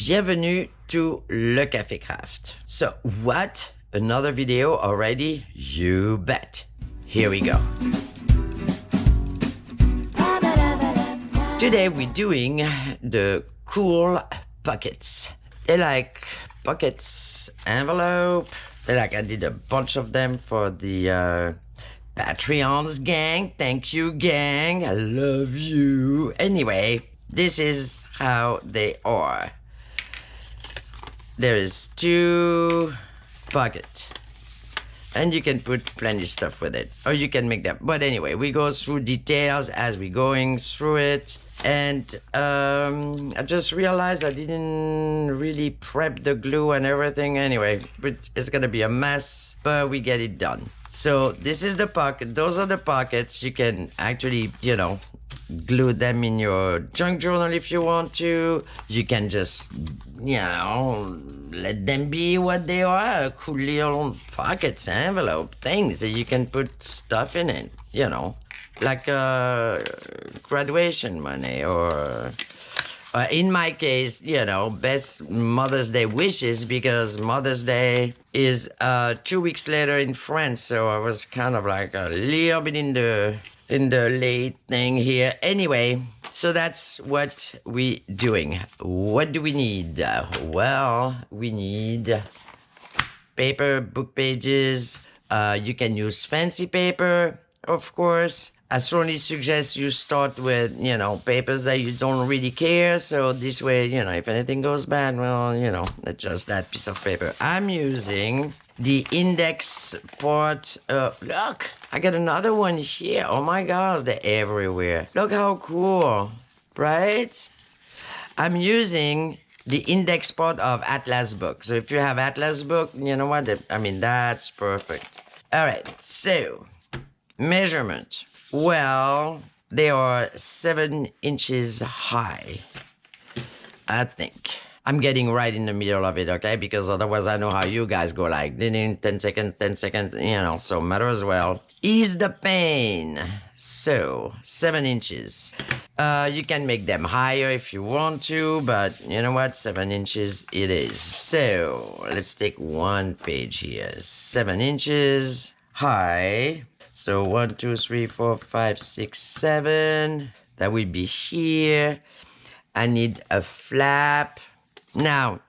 Bienvenue to Le Café Craft. So, what? Another video already? You bet. Here we go. Today we're doing the cool pockets. They're like pockets envelope. They're like, I did a bunch of them for the Patreons gang. Thank you, gang. I love you. Anyway, this is how they are. There is 2 pockets. And you can put plenty of stuff with it. Or you can make them. But anyway, we go through details as we're going through it. And I just realized I didn't really prep the glue and everything anyway. But it's going to be a mess. But we get it done. So this is the pocket. Those are the pockets. You can actually, glue them in your junk journal if you want to. You can just, let them be what they are. Cool little pockets, envelope, things that you can put stuff in it, like graduation money or in my case, best Mother's Day wishes, because Mother's Day is 2 weeks later in France. So I was kind of like a little bit in the late thing here. Anyway, so that's what we're doing. What do we need? Well, we need paper, book pages. You can use fancy paper, of course. I strongly suggest you start with, papers that you don't really care. So this way, if anything goes bad, well, it's just that piece of paper. I'm using the index part. Look, I got another one here. Oh my gosh, they're everywhere. Look how cool, right? I'm using the index part of Atlas book. So if you have Atlas book, you know what? That's perfect. All right, so measurement. Well, they are 7 inches high, I think. I'm getting right in the middle of it, okay? Because otherwise I know how you guys go, like, 10 seconds, so matter as well. Ease the pain. So, 7 inches. You can make them higher if you want to, but you know what? 7 inches it is. So, let's take one page here. 7 inches high. So, 1, 2, 3, 4, 5, 6, 7. That will be here. I need a flap. Now,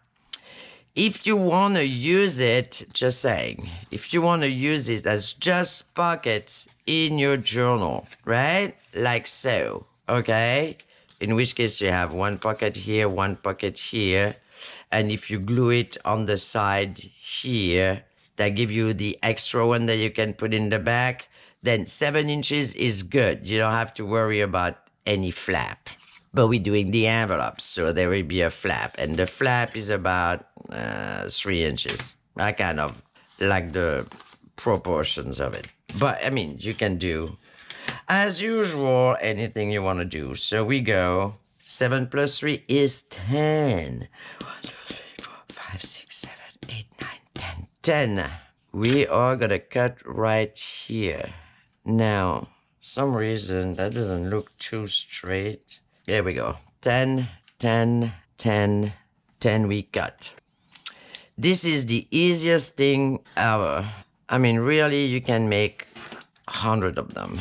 if you want to use it, just saying, if you want to use it as just pockets in your journal, right? Like so, okay? In which case you have one pocket here, one pocket here. And if you glue it on the side here, that give you the extra one that you can put in the back, then 7 inches is good. You don't have to worry about any flap. But we're doing the envelopes, so there will be a flap. And the flap is about 3 inches. I kind of like the proportions of it. But, you can do, as usual, anything you want to do. So we go, 7 plus 3 is 10. 1, 2, 3, 4, 5, 6, 7, 8, 9, 10. 10. We are going to cut right here. Now, some reason that doesn't look too straight. There we go. 10, 10, 10, 10 we cut. This is the easiest thing ever. Really, you can make 100 of them.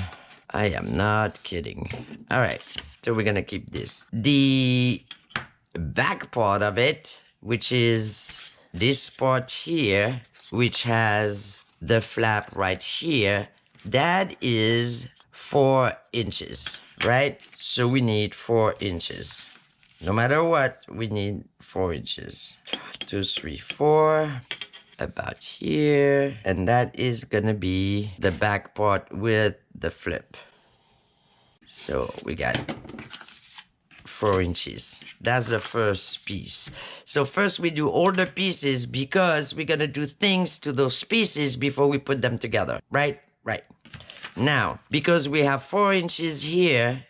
I am not kidding. All right, so we're gonna keep this. The back part of it, which is this part here, which has the flap right here, that is 4 inches. Right? So we need 4 inches. No matter what, we need 4 inches. 2, 3, 4. About here. And that is gonna be the back part with the flip. So we got 4 inches. That's the first piece. So first we do all the pieces because we're gonna do things to those pieces before we put them together. Right? Right. Now, because we have 4 inches here,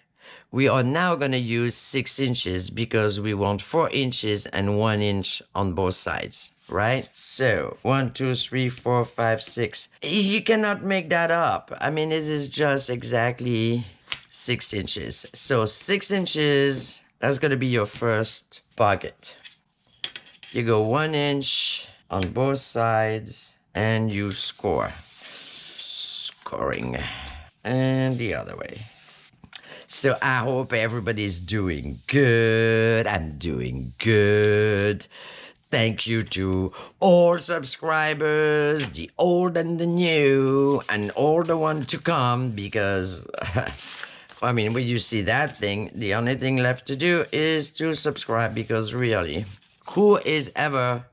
we are now going to use 6 inches because we want 4 inches and 1 inch on both sides, right? So, 1, 2, 3, 4, 5, 6. You cannot make that up. This is just exactly 6 inches. So, 6 inches, that's going to be your first pocket. You go 1 inch on both sides and you score. Scoring. And the other way. So I hope everybody's doing good. I'm doing good. Thank you to all subscribers, the old and the new, and all the ones to come, because, I mean, when you see that thing, the only thing left to do is to subscribe, because really, who is ever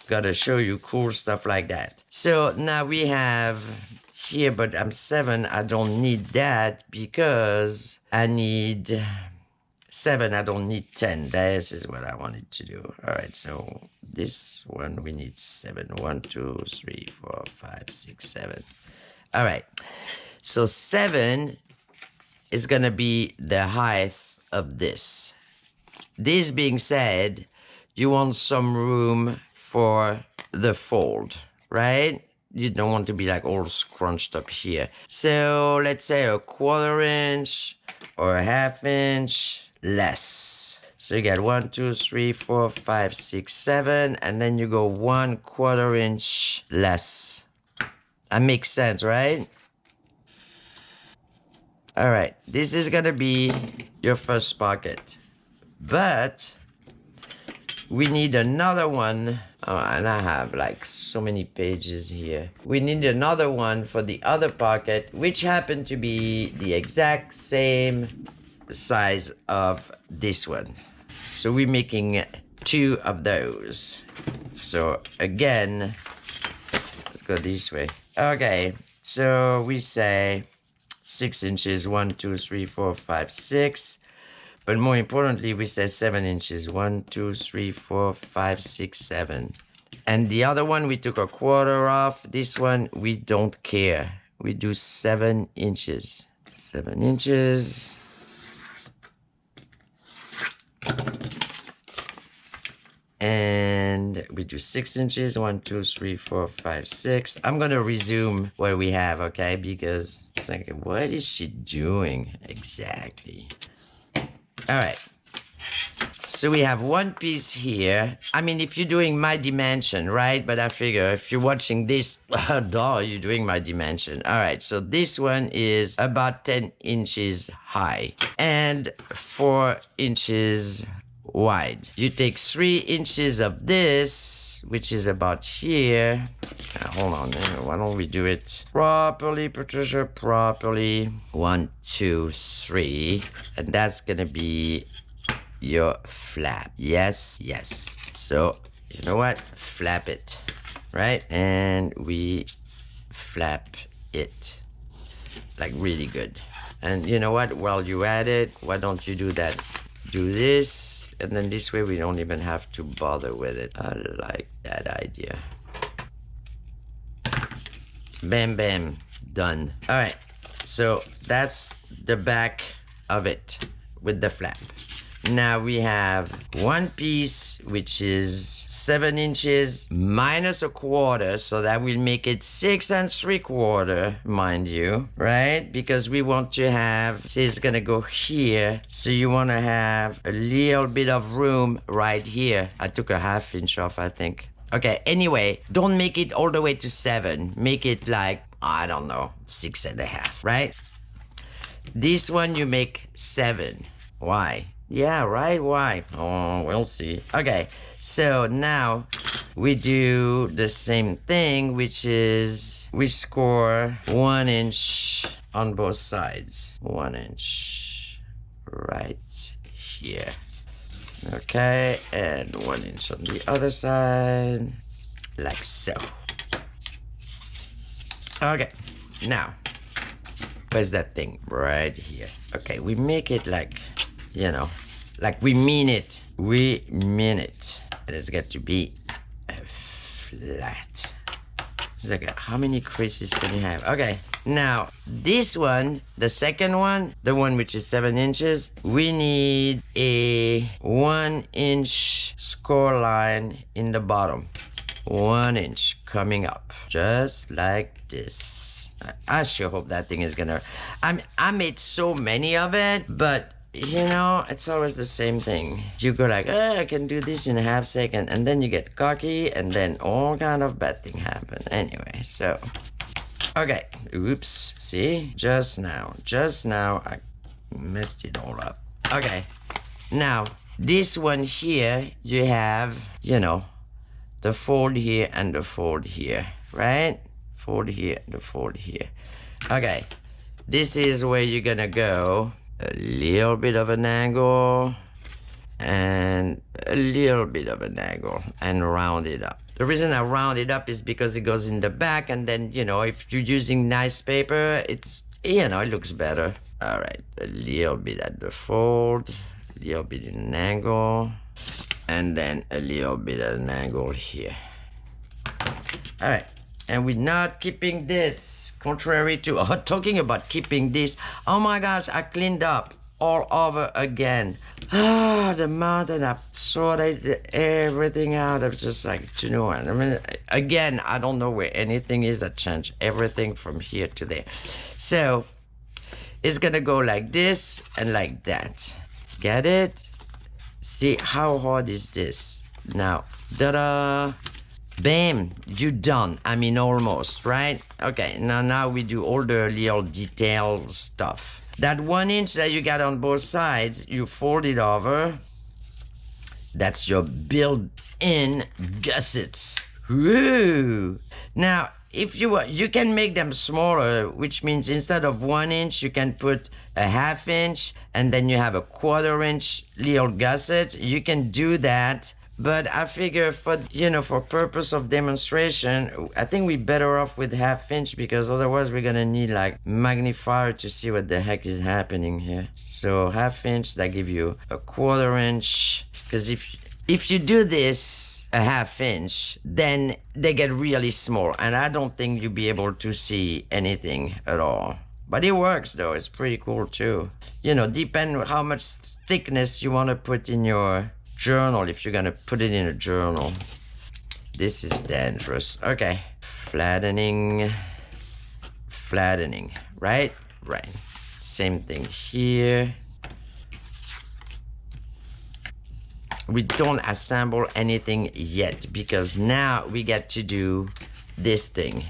gonna show you cool stuff like that? So now we have here, but I'm 7, I don't need that, because I need 7, I don't need 10. This is what I wanted to do. All right, so this one we need 7. 1, 2, 3, 4, 5, 6, 7. All right, so 7 is gonna be the height of this. This being said, you want some room for the fold, right? You don't want to be like all scrunched up here. So let's say a 1/4 inch or a 1/2 inch less. So you get 1, 2, 3, 4, 5, 6, 7, and then you go 1/4 inch less. That makes sense, right? All right, this is gonna be your first pocket, but we need another one. Oh, and I have like so many pages here. We need another one for the other pocket, which happened to be the exact same size of this one. So we're making 2 of those. So again, let's go this way. Okay, so we say 6 inches, 1, 2, 3, 4, 5, 6. But more importantly, we say 7 inches, 1, 2, 3, 4, 5, 6, 7. And the other one, we took a 1/4 off. This one, we don't care. We do 7 inches. 7 inches. And we do 6 inches. 1, 2, 3, 4, 5, 6. I'm going to resume what we have, okay? Because it's like, what is she doing exactly? All right. So we have one piece here. I mean, if you're doing my dimension, right? But I figure if you're watching this, duh, you're doing my dimension. All right, so this one is about 10 inches high and 4 inches wide. You take 3 inches of this, which is about here. Hold on, why don't we do it properly, Patricia, properly. 1, 2, 3, and that's gonna be your flap. Yes, yes. So, you know what? Flap it, right? And we flap it like really good. And you know what? While you at it, why don't you do that? Do this, and then this way we don't even have to bother with it. I like that idea. Bam, bam, done. All right, so that's the back of it with the flap. Now we have one piece, which is 7 inches minus 1/4, so that will make it 6 3/4, mind you, right? Because we want to have, see, it's gonna go here, so you want to have a little bit of room right here. I took a 1/2 inch off, I think. Okay, anyway, don't make it all the way to 7. Make it like, I don't know, 6.5, right? This one you make 7. Why? Yeah, right, why? Oh, we'll see. Okay, so now we do the same thing, which is we score 1 inch on both sides. 1 inch right here. Okay, and 1 inch on the other side, like so. Okay, now, where's that thing? Right here. Okay, we make it like, you know, like we mean it. We mean it. And it's got to be flat. It's like, how many creases can you have? Okay, now this one, the second one, the one which is 7 inches, we need a 1 inch score line in the bottom. 1 inch coming up, just like this. I sure hope that thing is gonna, I made so many of it, but you know, it's always the same thing. You go like, oh, I can do this in a half second, and then you get cocky, and then all kind of bad thing happen. Anyway, so, okay, oops, see, just now, I messed it all up. Okay, now, this one here, you have, you know, the fold here and the fold here, right? Fold here, the fold here. Okay, this is where you're gonna go a little bit of an angle and a little bit of an angle and round it up. The reason I round it up is because it goes in the back, and then, you know, if you're using nice paper, it's, you know, it looks better. All right, a little bit at the fold, a little bit in an angle, and then a little bit at an angle here. All right, and we're not keeping this, contrary to talking about keeping this. Oh my gosh, I cleaned up all over again. The mountain, I sorted everything out. I was just like, you know what? I mean, again, I don't know where anything is. I changed everything from here to there. So it's gonna go like this and like that. Get it? See, how hard is this? Now, ta-da! Bam, you're done. I mean, almost, right? Okay, now we do all the little detail stuff. That 1 inch that you got on both sides, you fold it over. That's your built-in gussets. Woo! Now, if you can make them smaller, which means instead of 1 inch, you can put a ½ inch, and then you have a 1/4 inch little gusset. You can do that. But I figure for, you know, for purpose of demonstration, I think we're better off with ½ inch, because otherwise we're gonna need like magnifier to see what the heck is happening here. So ½ inch, that give you a 1/4 inch. Because if you do this a ½ inch, then they get really small, and I don't think you'll be able to see anything at all. But it works though, it's pretty cool too. You know, depend on how much thickness you want to put in your journal, if you're gonna put it in a journal. This is dangerous. Okay, flattening, right? Right. Same thing here. We don't assemble anything yet, because now we get to do this thing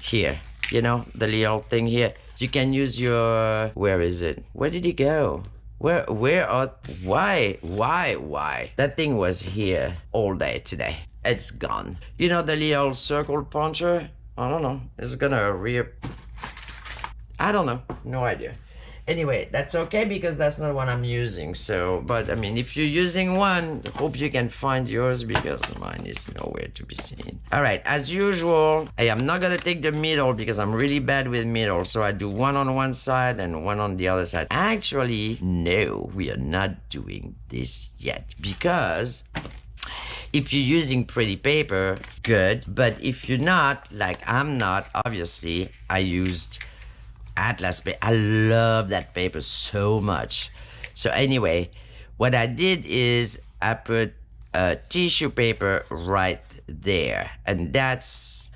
here. You know, the little thing here. You can use your, where is it? Where did it go? Why? That thing was here all day today. It's gone. You know the little circle puncher? I don't know. It's gonna I don't know. No idea. Anyway, that's okay, because that's not what I'm using. So, but I mean, if you're using one, hope you can find yours, because mine is nowhere to be seen. All right, as usual, I am not gonna take the middle, because I'm really bad with middle. So I do one on one side and one on the other side. Actually, no, we are not doing this yet, because if you're using pretty paper, good. But if you're not, like I'm not, obviously, I used Atlas paper. I love that paper so much. So anyway, what I did is I put tissue paper right there, and that's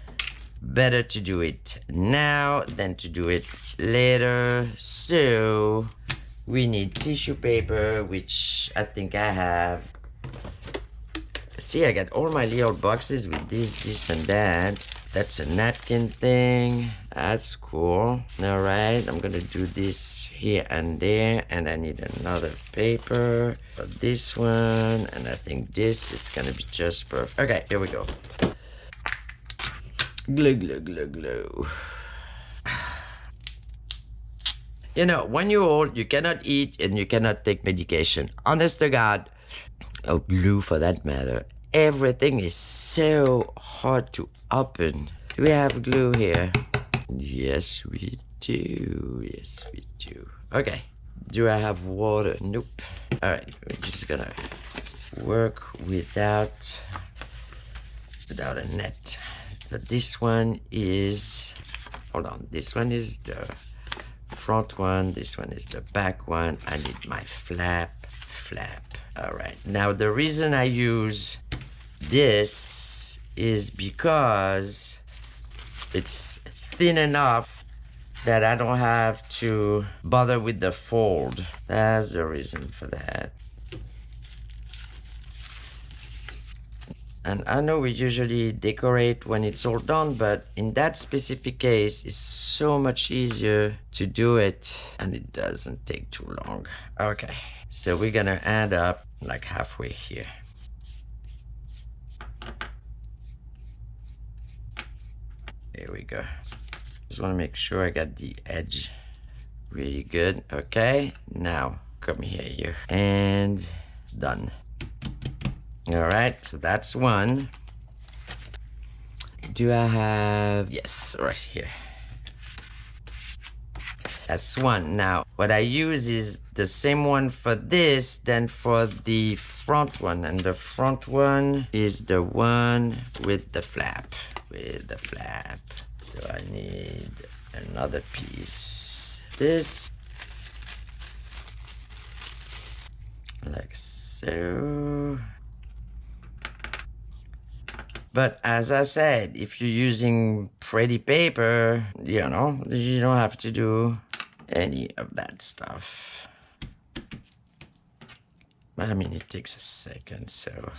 better to do it now than to do it later. So we need tissue paper, which I think I have. See, I got all my little boxes with this and that. That's a napkin thing. That's cool. All right, I'm gonna do this here and there, and I need another paper for this one, and I think this is gonna be just perfect. Okay, here we go. Glue, glue, glue, glue. You know, when you're old, you cannot eat and you cannot take medication. Honest to God, or glue for that matter. Everything is so hard to open. Do we have glue here? Yes, we do. Yes, we do. Okay. Do I have water? Nope. All right. We're just gonna work without a net. So this one is, hold on. This one is the front one. This one is the back one. I need my flap. All right. Now the reason I use this is because it's thin enough that I don't have to bother with the fold. That's the reason for that. And I know we usually decorate when it's all done, but in that specific case, it's so much easier to do it and it doesn't take too long. Okay, so we're gonna end up like halfway here. There we go. Just wanna make sure I got the edge really good. Okay, now come here, and done. All right, so that's one. Do I have, yes, right here. That's one. Now, what I use is the same one for this than for the front one. And the front one is the one with the flap, So I need another piece. This, like so. But as I said, if you're using pretty paper, you know, you don't have to do any of that stuff. I mean, it takes a second, so.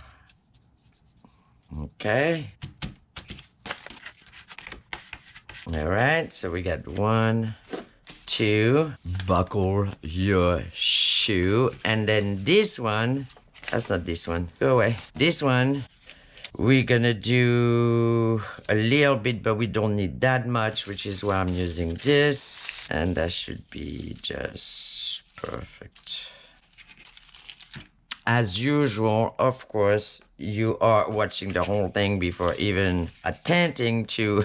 Okay. All right, so we got 1, 2, buckle your shoe. And then this one, that's not this one, go away. This one, we're gonna do a little bit, but we don't need that much, which is why I'm using this. And that should be just perfect. As usual, of course, you are watching the whole thing before even attempting to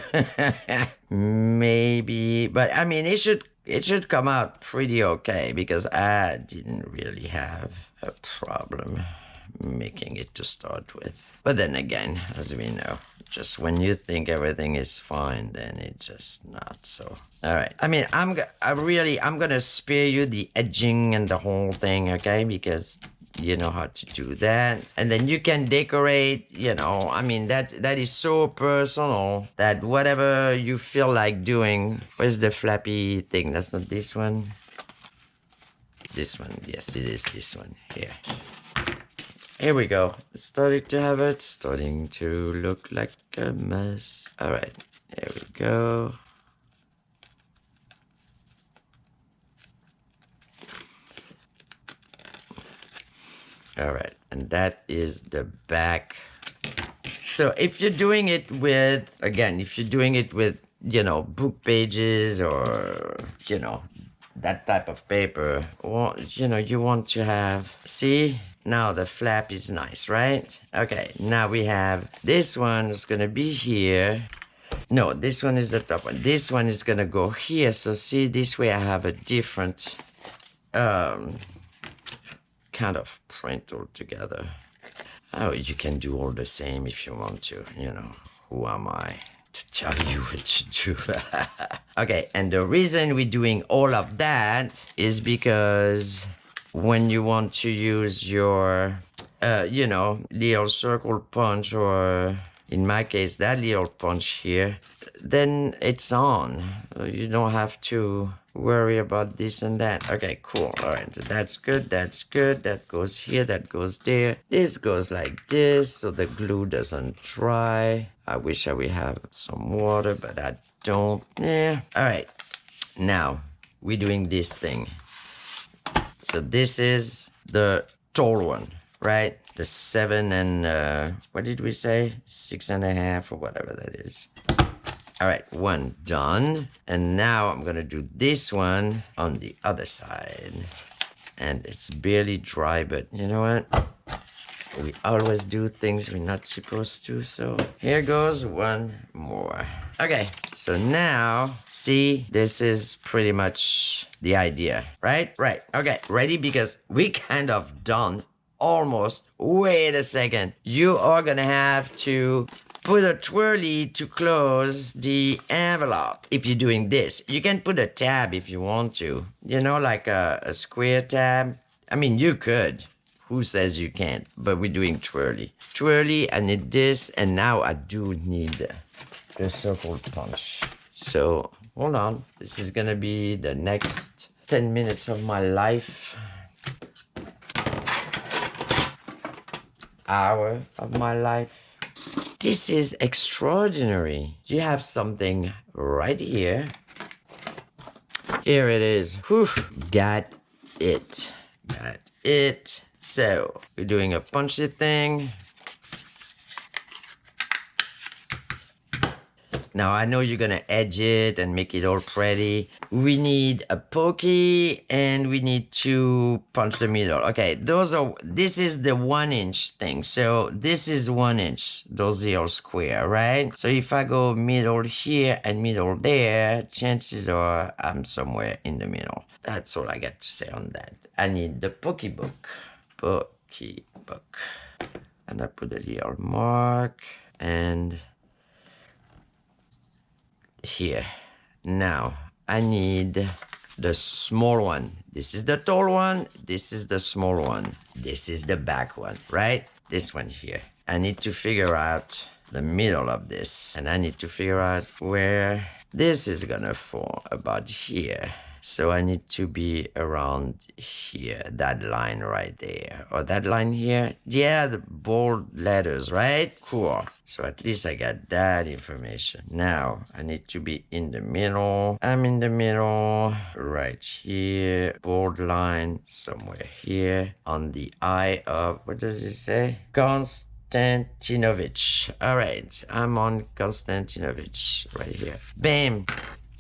maybe, but I mean, it should come out pretty okay because I didn't really have a problem making it to start with. But then again, as we know, just when you think everything is fine, then it's just not. So, all right. I mean, I'm gonna spare you the edging and the whole thing, okay? Because you know how to do that. And then you can decorate, you know, I mean, that is so personal that whatever you feel like doing. Where's the flappy thing? That's not this one. This one, yes, it is this one here. Here we go. It's starting to look like a mess. All right, there we go. All right, and that is the back. So if you're doing it with, again, you know, book pages or, you know, that type of paper, or, you know, you want to have, see? Now the flap is nice, right? Okay, now we have, this one is gonna be here. No, this one is the top one. This one is gonna go here. So see, this way I have a different kind of print altogether. Oh, you can do all the same if you want to, you know. Who am I to tell you what to do? Okay, and the reason we're doing all of that is because when you want to use your, you know, little circle punch, or in my case, that little punch here, then it's on. You don't have to worry about this and that. Okay, cool. All right, so that's good. That's good. That goes here. That goes there. This goes like this, so the glue doesn't dry. I wish I would have some water, but I don't. Yeah. All right. Now, we're doing this thing. So this is the tall one, right? The 7 and, what did we say? 6.5 or whatever that is. All right, one done. And now I'm gonna do this one on the other side. And it's barely dry, but you know what? We always do things we're not supposed to, so here goes one more. Okay, so now, see, this is pretty much the idea, right? Right, okay, ready? Because we kind of done almost. Wait a second. You are gonna have to put a twirly to close the envelope if you're doing this. You can put a tab if you want to, you know, like a square tab. I mean, you could. Who says you can't? But we're doing twirly. Twirly, I need this, and now I do need the circle punch. So hold on. This is gonna be the next 10 minutes of my life. Hour of my life. This is extraordinary. You have something right here. Here it is. Whew. Got it. Got it. So, we're doing a punchy thing. Now, I know you're gonna edge it and make it all pretty. We need a pokey and we need to punch the middle. Okay, this is the 1 inch thing. So this is 1 inch, those are all square, right? So if I go middle here and middle there, chances are I'm somewhere in the middle. That's all I got to say on that. I need the pokey book. Pokey book. And I put a little mark and here. Now I need the small one. This is the tall one. This is the small one. This is the back one, right? This one here. I need to figure out the middle of this, and I need to figure out where this is gonna fall, about here. So I need to be around here, that line right there, or that line here. Yeah, the bold letters, right? Cool. So at least I got that information. Now I need to be in the middle. I'm in the middle, right here. Bold line somewhere here on the eye of, what does it say? Konstantinovich. All right, I'm on Konstantinovich right here. Bam.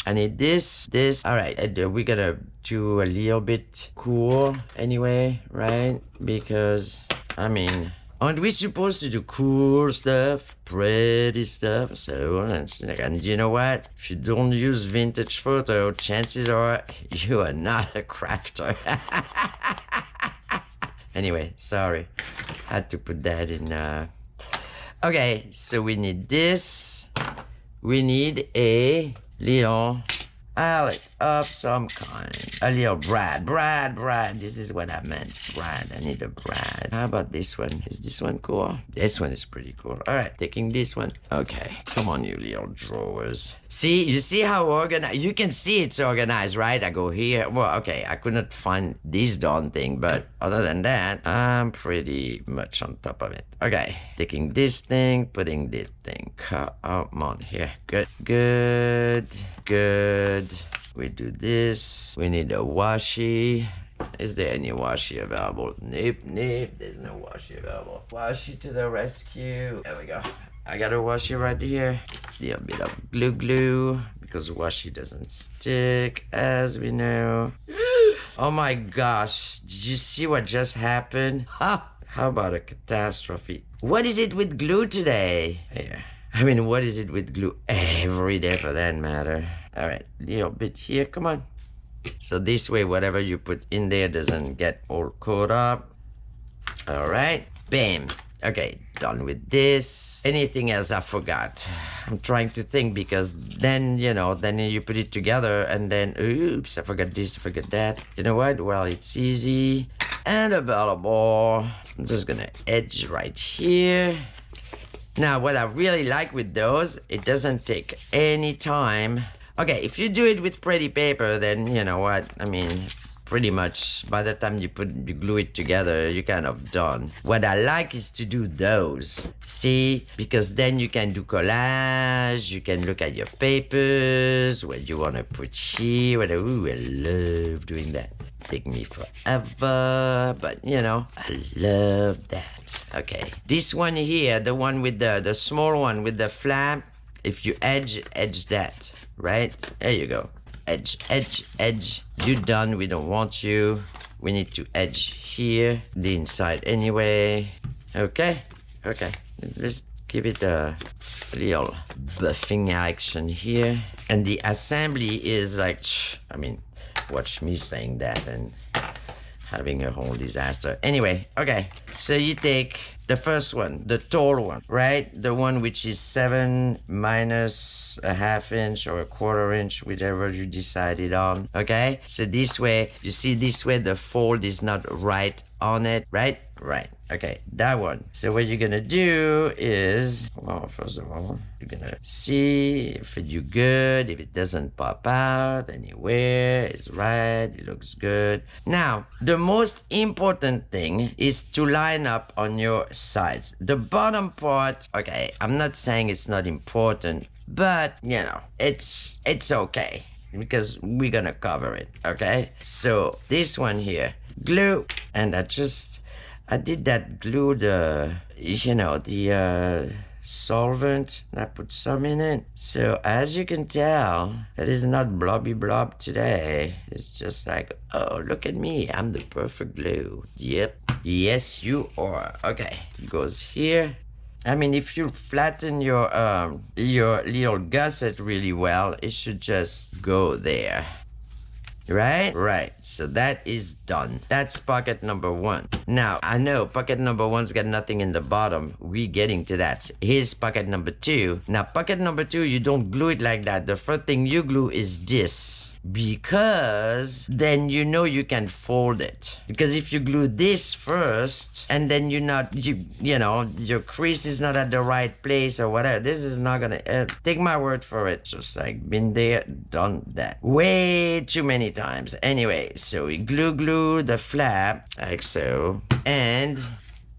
I need this. All right, we gotta do a little bit cool anyway, right? Because, I mean, aren't we supposed to do cool stuff, pretty stuff? So, and you know what? If you don't use vintage photo, chances are you are not a crafter. Anyway, sorry. Had to put that in. Okay, so we need this. We need a little palette of some kind. A little brad. This is what I meant. Brad. I need a brad. How about this one? Is this one cool? This one is pretty cool. All right, taking this one. Okay, come on, you little drawers. See, you see how organized? You can see it's organized, right? I go here. Well, okay, I could not find this darn thing, but other than that, I'm pretty much on top of it. Okay, taking this thing, putting this thing. Come on here. Good. We do this. We need a washi. Is there any washi available? Nope. There's no washi available. Washi to the rescue. There we go. I got a washi right here. A little bit of glue because washi doesn't stick, as we know. Oh my gosh. Did you see what just happened? Ha! How about a catastrophe? What is it with glue today? Here. I mean, what is it with glue? Every day for that matter. All right, little bit here, come on. So this way, whatever you put in there doesn't get all caught up. All right, bam. Okay, done with this. Anything else I forgot? I'm trying to think because then, then you put it together and then, oops, I forgot this, I forgot that. You know what? Well, it's easy and available. I'm just gonna edge right here. Now, what I really like with those, it doesn't take any time. Okay, if you do it with pretty paper, then you know what? I mean, pretty much by the time you glue it together, you're kind of done. What I like is to do those. See? Because then you can do collage, you can look at your papers, what you want to put here. Ooh, I love doing that. Take me forever, but I love that. Okay, this one here, the one with the small one with the flap, if you edge that, right? There you go. Edge. You're done. We don't want you. We need to edge here, the inside anyway. Okay. Let's give it a little buffing action here. And the assembly is like, I mean, watch me saying that and having a whole disaster. Anyway, okay. So you take the first one, the tall one, right? The one which is 7 minus a ½ inch or a ¼ inch, whichever you decided on, okay? So this way, you see this way, the fold is not right on it, right? Right. Okay, that one. So what you're gonna do is, well, first of all, you're gonna see if it do good, if it doesn't pop out anywhere, it's right, it looks good. Now, the most important thing is to line up on your sides. The bottom part, okay, I'm not saying it's not important, but, you know, it's okay because we're gonna cover it, okay? So this one here, glue, and I did that glue, the solvent, and I put some in it. So as you can tell, it is not blobby blob today. It's just like, oh, look at me, I'm the perfect glue. Yep, yes you are. Okay, it goes here. I mean, if you flatten your little gusset really well, it should just go there. Right? Right. So that is done. That's pocket number 1. Now, I know pocket number 1's got nothing in the bottom. We're getting to that. Here's pocket number 2. Now, pocket number 2, you don't glue it like that. The first thing you glue is this. Because then you know you can fold it. Because if you glue this first, and then you know, your crease is not at the right place or whatever, this is not gonna, take my word for it. Just like, been there, done that. Way too many times. Anyway, so we glue the flap like so, and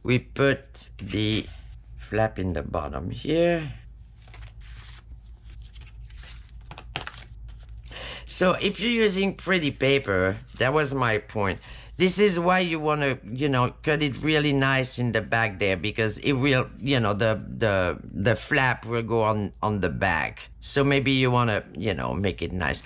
we put the flap in the bottom here. So if you're using pretty paper, that was my point. This is why you want to, you know, cut it really nice in the back there, because it will, you know, the flap will go on the back. So maybe you want to, you know, make it nice.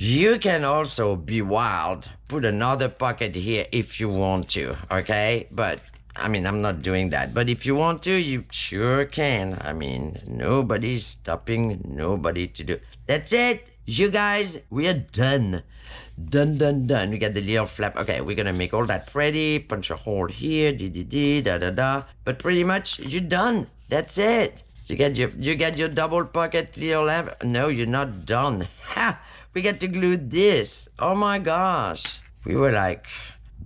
You can also be wild, put another pocket here if you want to, okay? But, I mean, I'm not doing that. But if you want to, you sure can. I mean, nobody's stopping nobody to do. That's it. You guys, we are done. Done. We got the little flap. Okay, we're gonna make all that pretty. Punch a hole here, da. But pretty much, you're done. That's it. You got your double pocket little no, you're not done. Ha! We got to glue this. Oh my gosh. We were like,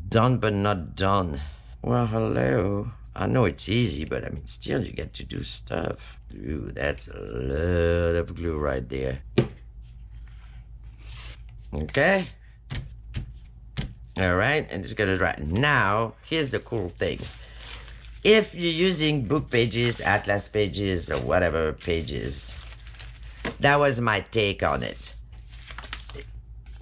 done but not done. Well, hello. I know it's easy, but I mean, still you get to do stuff. Ooh, that's a lot of glue right there. Okay. All right, and it's gonna dry. Now, here's the cool thing. If you're using book pages, atlas pages, or whatever pages, that was my take on it.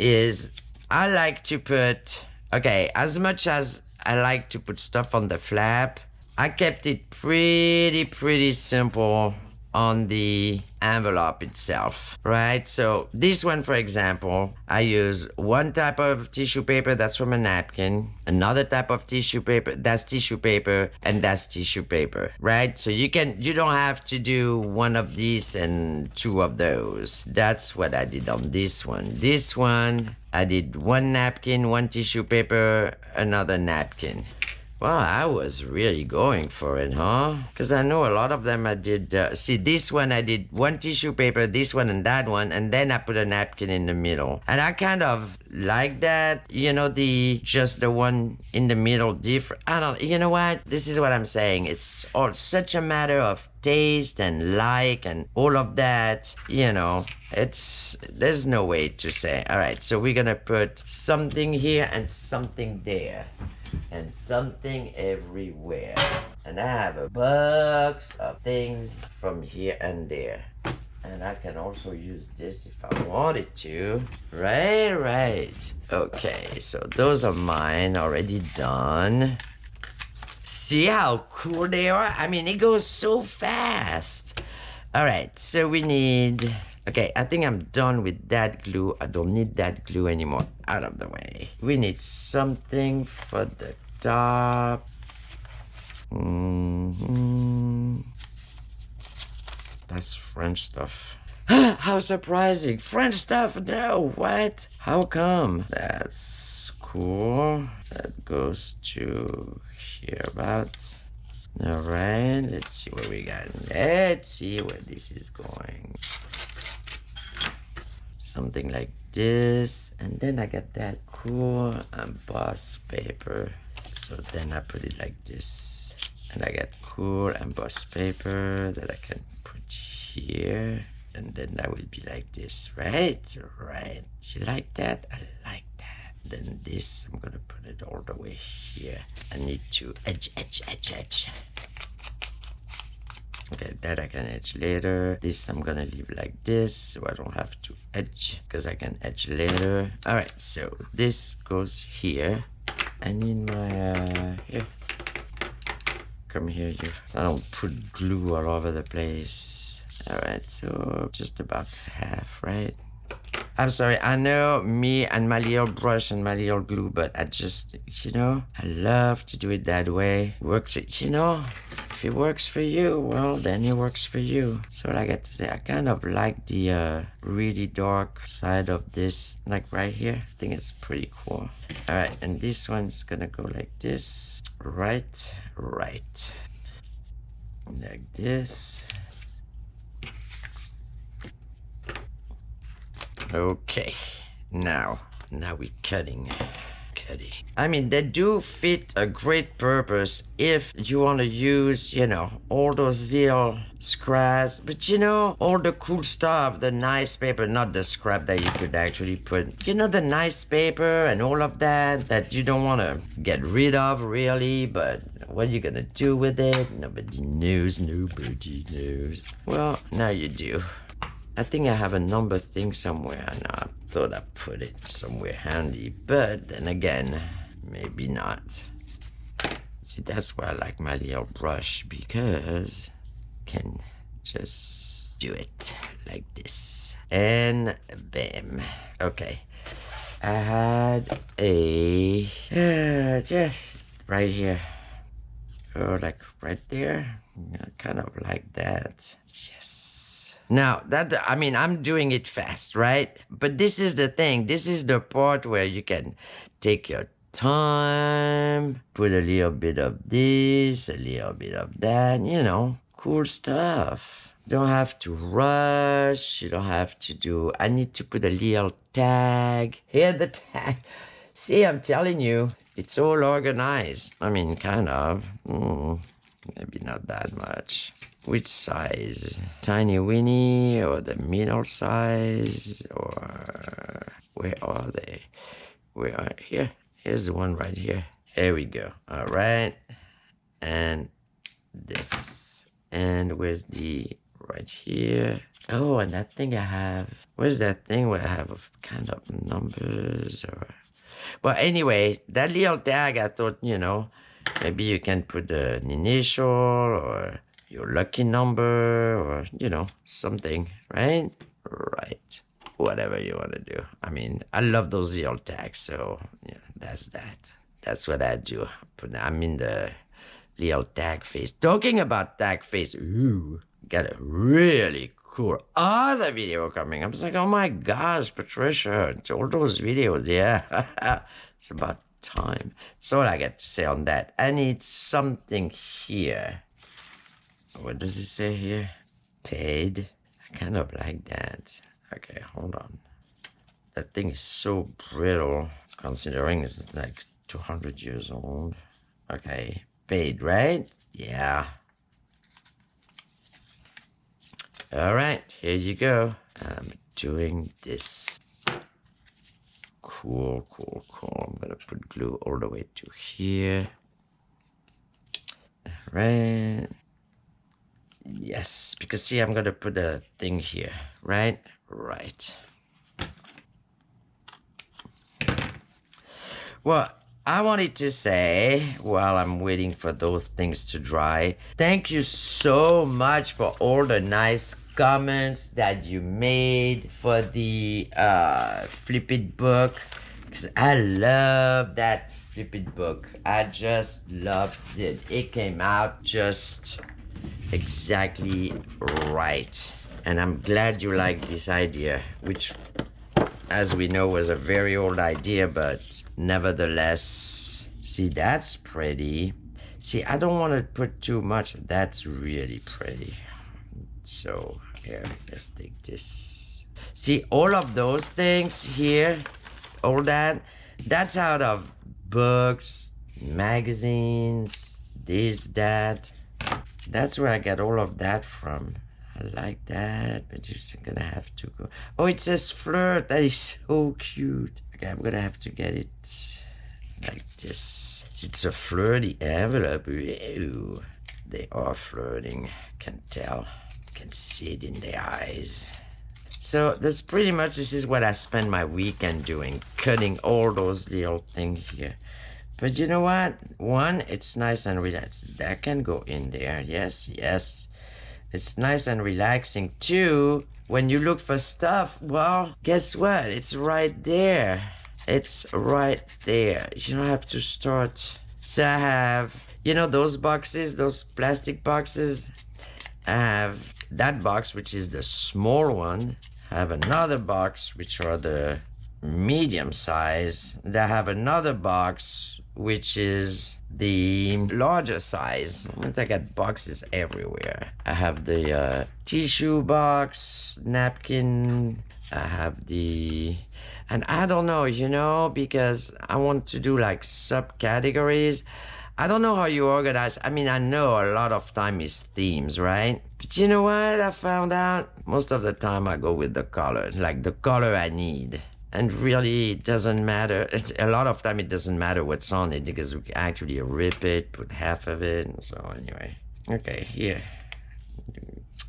Is I like to put, okay, as much as I like to put stuff on the flap, I kept it pretty simple on the envelope itself, right? So this one, for example, I use one type of tissue paper, that's from a napkin, another type of tissue paper, that's tissue paper, and that's tissue paper, right? So you don't have to do one of these and two of those. That's what I did on this one. This one, I did one napkin, one tissue paper, another napkin. Well, I was really going for it, huh? Because I know a lot of them I did... see, this one I did one tissue paper, this one and that one, and then I put a napkin in the middle. And I kind of like that, you know, just the one in the middle different. I don't... You know what? This is what I'm saying. It's all such a matter of taste and like and all of that, you know. There's no way to say. All right, so we're gonna put something here and something there. And something everywhere. And I have a box of things from here and there. And I can also use this if I wanted to. Right. Okay, so those are mine already done. See how cool they are? I mean, it goes so fast. All right, so we need... Okay, I think I'm done with that glue. I don't need that glue anymore. Out of the way. We need something for the top. That's French stuff. How surprising. French stuff? No, what? How come? That's cool. That goes to here about. All right, let's see what we got. Let's see where this is going. Something like this, and then I got that cool embossed paper. So then I put it like this. And I get cool embossed paper that I can put here. And then that will be like this, right? Right. You like that? I like that. Then this, I'm gonna put it all the way here. I need to edge. Okay, that I can edge later. This I'm gonna leave like this, so I don't have to edge, because I can edge later. All right, so this goes here. I need my, here. Come here, you. So I don't put glue all over the place. All right, so just about half, right? I'm sorry, I know me and my little brush and my little glue, but I just, you know, I love to do it that way. Works, you know, if it works for you, well, then it works for you. So what I got to say, I kind of like the really dark side of this, like right here. I think it's pretty cool. All right, and this one's gonna go like this, right, like this. Okay, now we're cutting. I mean, they do fit a great purpose if you want to use, you know, all those little scraps, but you know, all the cool stuff, the nice paper, not the scrap that you could actually put, you know, the nice paper and all of that you don't want to get rid of really, but what are you gonna do with it? Nobody knows. Well, now you do. I think I have a number thing somewhere, and I thought I put it somewhere handy, but then again, maybe not. See, that's why I like my little brush, because I can just do it like this, and bam. Okay, I had a, just right here, or like right there, kind of like that, yes. Now, I mean, I'm doing it fast, right? But this is the thing. This is the part where you can take your time, put a little bit of this, a little bit of that, you know, cool stuff. You don't have to rush. You don't have to do, I need to put a little tag. Here, the tag. See, I'm telling you, it's all organized. I mean, kind of. Maybe not that much. Which size? Tiny weeny or the middle size? Or where are they? Where are here? Here's the one right here. Here we go. All right. And this. And where's the right here? Oh, and that thing I have. Where's that thing where I have kind of numbers or... Well, anyway, that little tag, I thought, you know, maybe you can put an initial or your lucky number or, you know, something, right? Right. Whatever you want to do. I mean, I love those little tags, so yeah, that's that. That's what I do. I'm in the little tag phase. Talking about tag phase, ooh, got a really cool other video coming. I was like, oh my gosh, Patricia, it's all those videos, yeah. It's about time. So what I got to say on that, I need something here. What does it say here? Paid. I kind of like that. Okay, hold on. That thing is so brittle, considering it's like 200 years old. Okay, paid, right? Yeah. All right, here you go. I'm doing this. Cool. I'm gonna put glue all the way to here. All right. Yes, because see, I'm gonna put a thing here, right? Right. Well, I wanted to say, while I'm waiting for those things to dry, thank you so much for all the nice comments that you made for the Flip It book. Because I love that Flip It book. I just loved it. It came out just exactly right. And I'm glad you like this idea, which, as we know, was a very old idea, but nevertheless, see, that's pretty. See, I don't want to put too much. That's really pretty. So here, let's take this. See, all of those things here, all that, that's out of books, magazines, this, that. That's where I get all of that from. I like that, but you're gonna have to go. Oh, it says flirt. That is so cute. Okay, I'm gonna have to get it like this. It's a flirty envelope. Ew. They are flirting. Can tell. Can see it in their eyes. So this pretty much, this is what I spend my weekend doing, cutting all those little things here. But you know what? One, it's nice and relaxed. That can go in there. Yes, yes. It's nice and relaxing. Two, when you look for stuff, well, guess what? It's right there. It's right there. You don't have to start. So I have, you know, those boxes, those plastic boxes. I have that box, which is the small one. I have another box, which are the medium size. I have another box, which is the larger size. I got boxes everywhere. I have the tissue box, napkin. I have the... And I don't know, you know, because I want to do like subcategories. I don't know how you organize. I mean, I know a lot of time is themes, right? But you know what I found out? Most of the time I go with the color, like the color I need. And really, it doesn't matter. A lot of time it doesn't matter what's on it because we can actually rip it, put half of it. And so anyway, okay, here.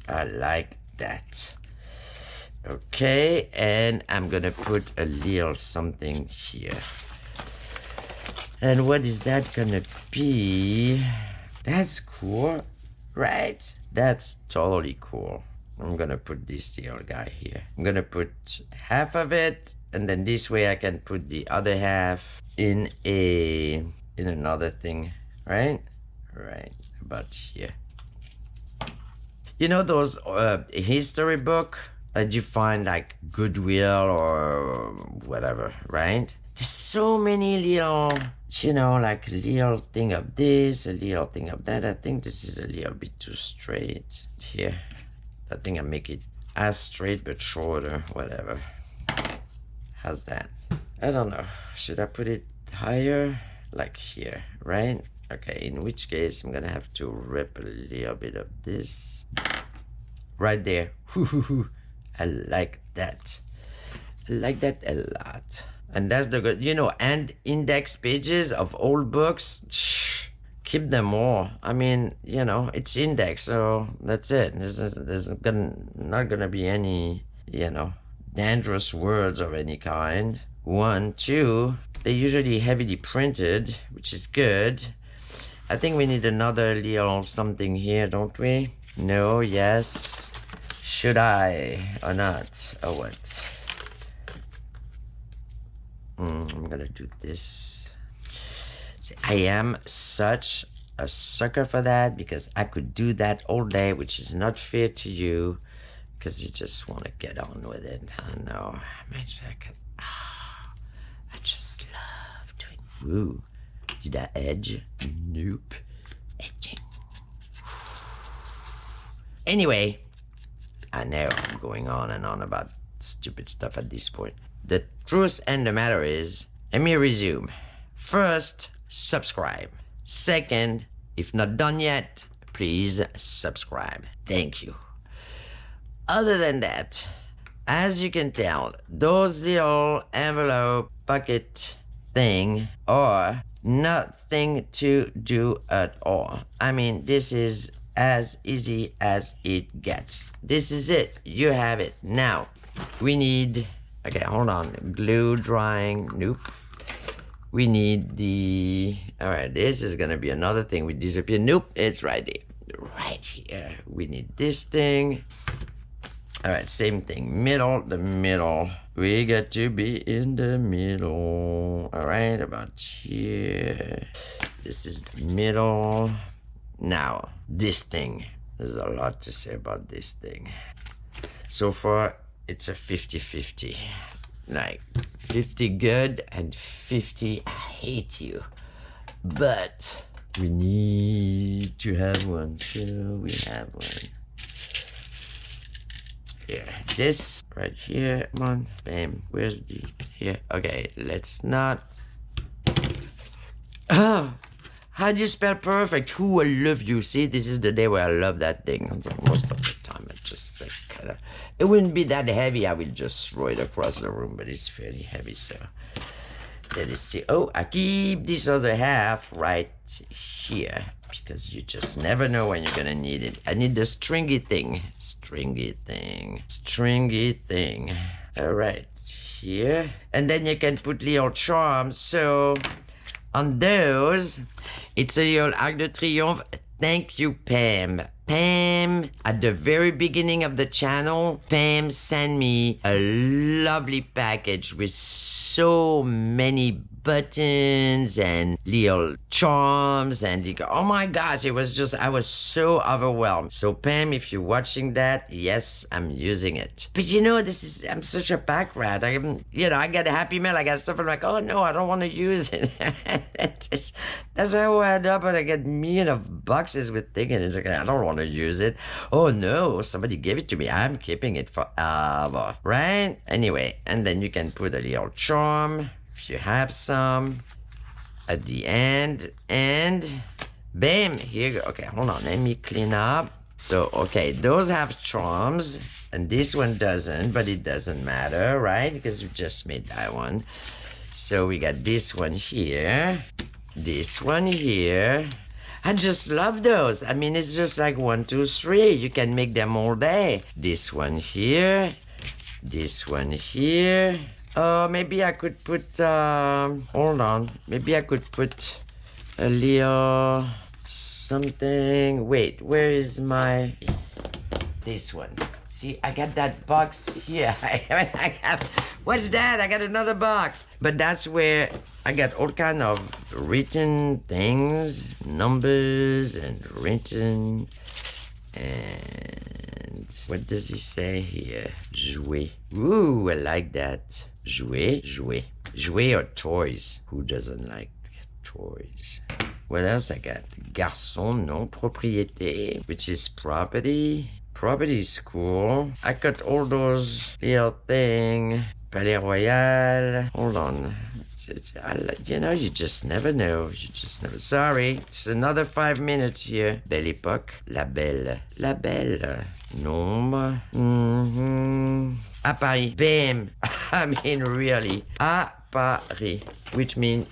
I like that. Okay, and I'm gonna put a little something here. And what is that gonna be? That's cool, right? That's totally cool. I'm gonna put this little guy here. I'm gonna put half of it, and then this way I can put the other half in another thing, right? Right, about here. You know those history book that you find like Goodwill or whatever, right? There's so many little, you know, like a little thing of this, a little thing of that. I think this is a little bit too straight here. I think I make it as straight but shorter, whatever. How's that? I don't know. Should I put it higher? Like here, right? Okay, in which case I'm gonna have to rip a little bit of this. Right there. I like that. I like that a lot. And that's the good, you know, and index pages of old books, keep them all. I mean, you know, it's index, so that's it. There's not gonna be any, you know, dangerous words of any kind. One, two, they're usually heavily printed, which is good. I think we need another little something here, don't we? No, yes. Should I or not? Or what? I'm gonna do this. See, I am such a sucker for that because I could do that all day, which is not fair to you because you just want to get on with it. I don't know. I just love doing. Ooh, did I edge? Nope. Edging. Anyway, I know I'm going on and on about stupid stuff at this point. The truth and the matter is, let me resume. First, subscribe. Second, if not done yet, please subscribe. Thank you. Other than that, as you can tell, those little envelope pocket thing are nothing to do at all. I mean, this is as easy as it gets. This is it. You have it. Now, we need... Okay, hold on. Glue drying. Nope. We need the... Alright, this is gonna be another thing. We disappear. Nope, it's right there. Right here. We need this thing. Alright, same thing. Middle, the middle. We got to be in the middle. Alright, about here. This is the middle. Now, this thing. There's a lot to say about this thing. So far, it's a 50-50. Like, 50 good and 50 I hate you. But we need to have one, so we have one. Here, this right here, come on, bam, where's the, here, okay, let's not, Oh, how do you spell perfect? Who I love you. See, this is the day where I love that thing. It's like most of the time, it just like kind of. It wouldn't be that heavy. I will just throw it across the room, but it's fairly heavy, so. That is the. Oh, I keep this other half right here because you just never know when you're gonna need it. I need the stringy thing. Stringy thing. Stringy thing. All right, here, and then you can put little charms. So. On those, it's a little Arc de Triomphe. Thank you, Pam. Pam, at the very beginning of the channel, Pam sent me a lovely package with so many buttons and little charms, and you go, oh my gosh, it was just, I was so overwhelmed. So Pam, if you're watching that, yes, I'm using it. But you know, I'm such a pack rat. I get a Happy Mail, I got stuff, I'm like, oh no, I don't want to use it. That's how I end up, and I get millions of boxes with things, and it's like, I don't want to use it. Oh no, somebody gave it to me. I'm keeping it forever, right? Anyway, and then you can put a little charm, if you have some, at the end, and bam, here you go. Okay, hold on, let me clean up. So, okay, those have charms, and this one doesn't, but it doesn't matter, right? Because we just made that one. So we got this one here, this one here. I just love those. I mean, it's just like 1, 2, 3. You can make them all day. This one here, this one here. Maybe I could put, hold on. Maybe I could put a little something. Wait, where is my, this one. See, I got that box here. What's that? I got another box. But that's where I got all kind of written things, numbers and written. And what does he say here? Jouer. Ooh, I like that. Jouer, jouer. Jouer or toys. Who doesn't like toys? What else I got? Garçon non propriété, which is property. Property is cool. I got all those little thing. Palais Royal. Hold on. You just never know. You just never. Sorry. It's another 5 minutes here. Belle Époque. La Belle. La Belle. Nombre. À Paris. Bam. I mean, really. À Paris. Which means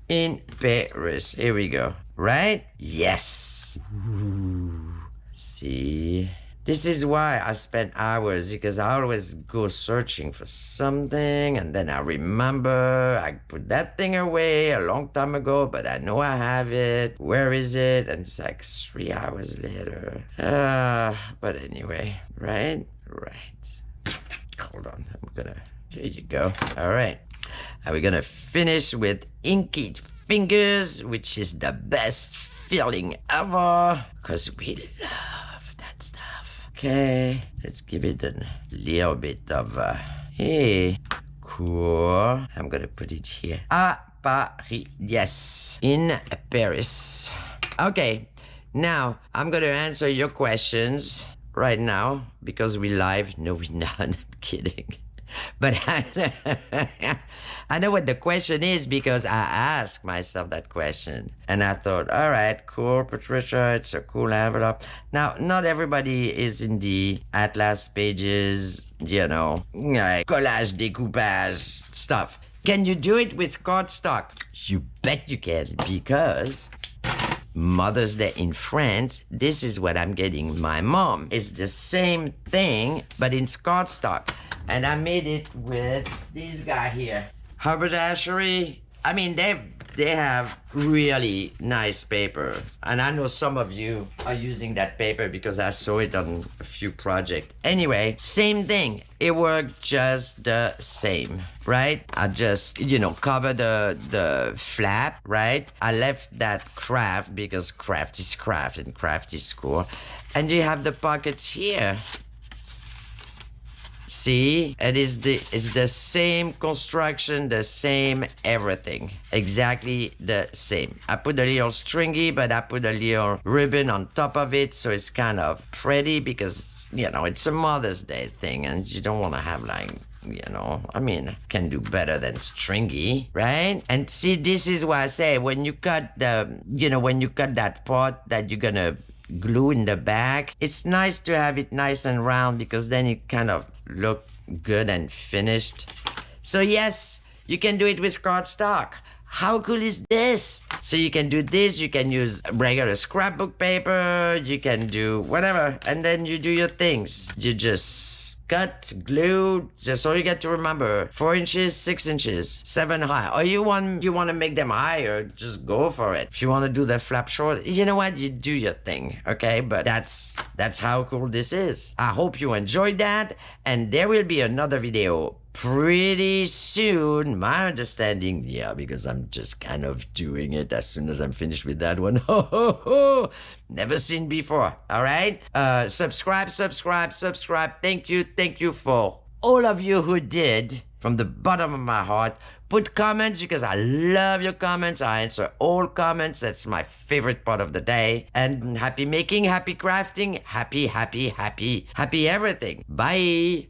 in Paris. Here we go. Right? Yes. Ooh. See? This is why I spend hours, because I always go searching for something, and then I remember I put that thing away a long time ago, but I know I have it. Where is it? And it's like 3 hours later. But anyway, right? Right. Hold on, there you go. All right. Are we gonna finish with inky fingers, which is the best feeling ever, because we love that stuff. Okay, let's give it a little bit of hey, cool. I'm gonna put it here. À Paris, yes, in Paris. Okay, now I'm gonna answer your questions right now because we live. No, we're not. I'm kidding. But I know what the question is because I asked myself that question. And I thought, all right, cool, Patricia, it's a cool envelope. Now, not everybody is in the Atlas pages, like collage, découpage stuff. Can you do it with cardstock? You bet you can, because Mother's Day in France, this is what I'm getting my mom. It's the same thing, but in cardstock. And I made it with this guy here. Haberdashery. I mean, they have really nice paper. And I know some of you are using that paper because I saw it on a few projects. Anyway, same thing. It worked just the same, right? I just, cover the flap, right? I left that craft because craft is craft and craft is cool. And you have the pockets here. See, it's the same construction, the same everything, exactly the same. I put a little stringy, but I put a little ribbon on top of it, so it's kind of pretty because it's a Mother's Day thing, and you don't want to have like, I mean, can do better than stringy, right? And see, this is why I say when you cut when you cut that part that you're gonna glue in the back, it's nice to have it nice and round because then it kind of look good and finished. So yes, you can do it with cardstock. How cool is this? So you can do this, you can use regular scrapbook paper, you can do whatever, and then you do your things. You just cut, glue, just all you get to remember, 4 inches, 6 inches, 7 high. Or you want to make them higher, just go for it. If you want to do the flap short, you know what, you do your thing, okay? But that's how cool this is. I hope you enjoyed that, and there will be another video pretty soon, my understanding, because I'm just kind of doing it as soon as I'm finished with that one. Never seen before. All right, subscribe. Thank you for all of you who did, from the bottom of my heart. Put comments, because I love your comments. I answer all comments. That's my favorite part of the day. And happy making, happy crafting, happy everything. Bye.